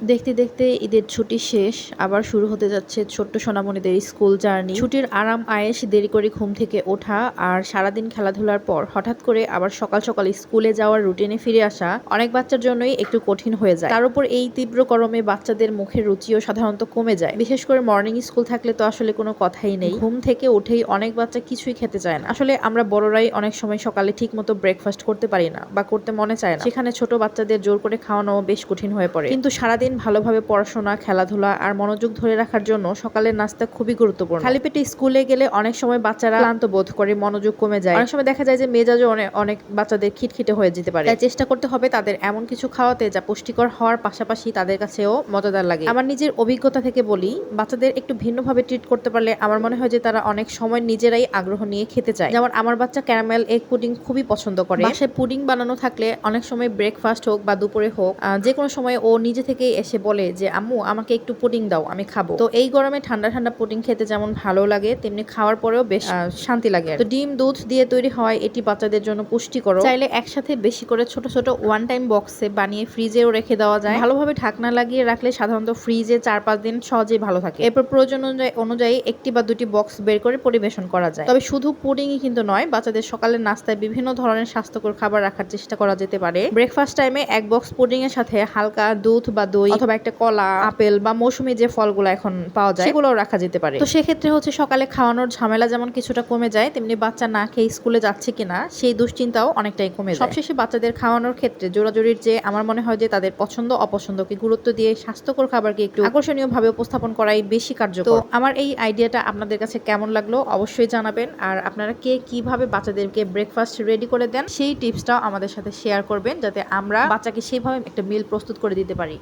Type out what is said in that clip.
দেখতে দেখতে ঈদের ছুটি শেষ, আবার শুরু হতে যাচ্ছে ছোট্ট সোনামণিদের স্কুল জার্নি। ছুটির আরাম আয়েশ, দেরি করে ঘুম থেকে ওঠা আর সারাদিন খেলাধুলার পর হঠাৎ করে আবার সকাল সকাল স্কুলে যাওয়ার রুটিনে ফিরে আসা অনেক বাচ্চার জন্যই একটু কঠিন হয়ে যায়। তার উপর এই তীব্র গরমে বাচ্চাদের মুখের রুচিও সাধারণত কমে যায়। বিশেষ করে মর্নিং স্কুল থাকলে তো আসলে কোনো কথাই নেই। ঘুম থেকে উঠেই অনেক বাচ্চা কিছুই খেতে চায় না। আসলে আমরা বড়রাই অনেক সময় সকালে ঠিক মতো ব্রেকফাস্ট করতে পারি না বা করতে মনে চায় না, সেখানে ছোট বাচ্চাদের জোর করে খাওয়ানো বেশ কঠিন হয়ে পড়ে। কিন্তু সারাদিন ভালোভাবে পড়াশোনা, খেলাধুলা আর মনোযোগ ধরে রাখার জন্য সকালের নাস্তা খুবই গুরুত্বপূর্ণ। খালি পেটে স্কুলে গেলে অনেক সময় বাচ্চারা ক্লান্ত বোধ করে, মনোযোগ কমে যায়। অনেক সময় দেখা যায় যে মেজাজও অনেক বাচ্চাদের খিটখিটে হয়ে যেতে পারে। তাই চেষ্টা করতে হবে তাদের এমন কিছু খাওয়াতে যা পুষ্টিকর হওয়ার পাশাপাশি তাদের কাছেও মজাদার লাগে। আমার নিজের অভিজ্ঞতা থেকে বলি, বাচ্চাদের একটু ভিন্নভাবে ট্রিট করতে পারলে আমার মনে হয় যে তারা অনেক সময় নিজেরাই আগ্রহ নিয়ে খেতে চায়। যেমন আমার বাচ্চা ক্যারামেল এগ পুডিং খুবই পছন্দ করে। বাসায় পুডিং বানানো থাকলে অনেক সময় ব্রেকফাস্ট হোক বা দুপুরে হোক, যে কোনো সময় ও নিজে থেকেই এসে বলে যে আম্মু আমাকে একটু পুডিং দাও, আমি খাবো। তো এই গরমে ঠান্ডা ঠান্ডা পুডিং খেতে যেমন ভালো লাগে, তেমনি খাওয়ার পরেও বেশ শান্তি লাগে। তো ডিম দুধ দিয়ে তৈরি হয় এটি বাচ্চাদের জন্য পুষ্টিকর। চাইলে একসাথে বেশি করে ছোট ছোট ওয়ান টাইম বক্সে বানিয়ে ফ্রিজেও রেখে দেওয়া যায়। ভালোভাবে ঢাকনা লাগিয়ে রাখলে সাধারণত ফ্রিজে 4-5 দিন সহজেই ভালো থাকে। এরপর প্রয়োজন অনুযায়ী একটি বা দুটি বক্স বের করে পরিবেশন করা যায়। তবে শুধু পুডিংই কিন্তু নয়, বাচ্চাদের সকালের নাস্তায় বিভিন্ন ধরনের স্বাস্থ্যকর খাবার রাখার চেষ্টা করা যেতে পারে। ব্রেকফাস্ট টাইমে এক বক্স পুডিং এর সাথে হালকা দুধ বা দই অথবা একটা কলা, আপেল বা মৌসুমী যে ফলগুলো এখন পাওয়া যায় সেগুলোও রাখা যেতে পারে। তো সেক্ষেত্রে হচ্ছে সকালে খাওয়ানোর ঝামেলা যেমন কিছুটা কমে যায়, তেমনি বাচ্চা না খেয়ে স্কুলে যাচ্ছে কিনা সেই দুশ্চিন্তাও অনেকটাই কমে যায়। সবশেষে বাচ্চাদের খাওয়ানোর ক্ষেত্রে জোরাজোরির যে আমার মনে হয় যে তাদের পছন্দ অপছন্দকে গুরুত্ব দিয়ে স্বাস্থ্যকর খাবারকে একটু আকর্ষণীয় ভাবে উপস্থাপন করাই বেশি কার্যকর। তো আমার এই আইডিয়াটা আপনাদের কাছে কেমন লাগলো অবশ্যই জানাবেন। আর আপনারা কে কিভাবে বাচ্চাদেরকে ব্রেকফাস্ট রেডি করে দেন সেই টিপসটাও আমাদের সাথে শেয়ার করবেন, যাতে আমরা বাচ্চাকে সেইভাবে একটা মিল প্রস্তুত করে দিতে পারি।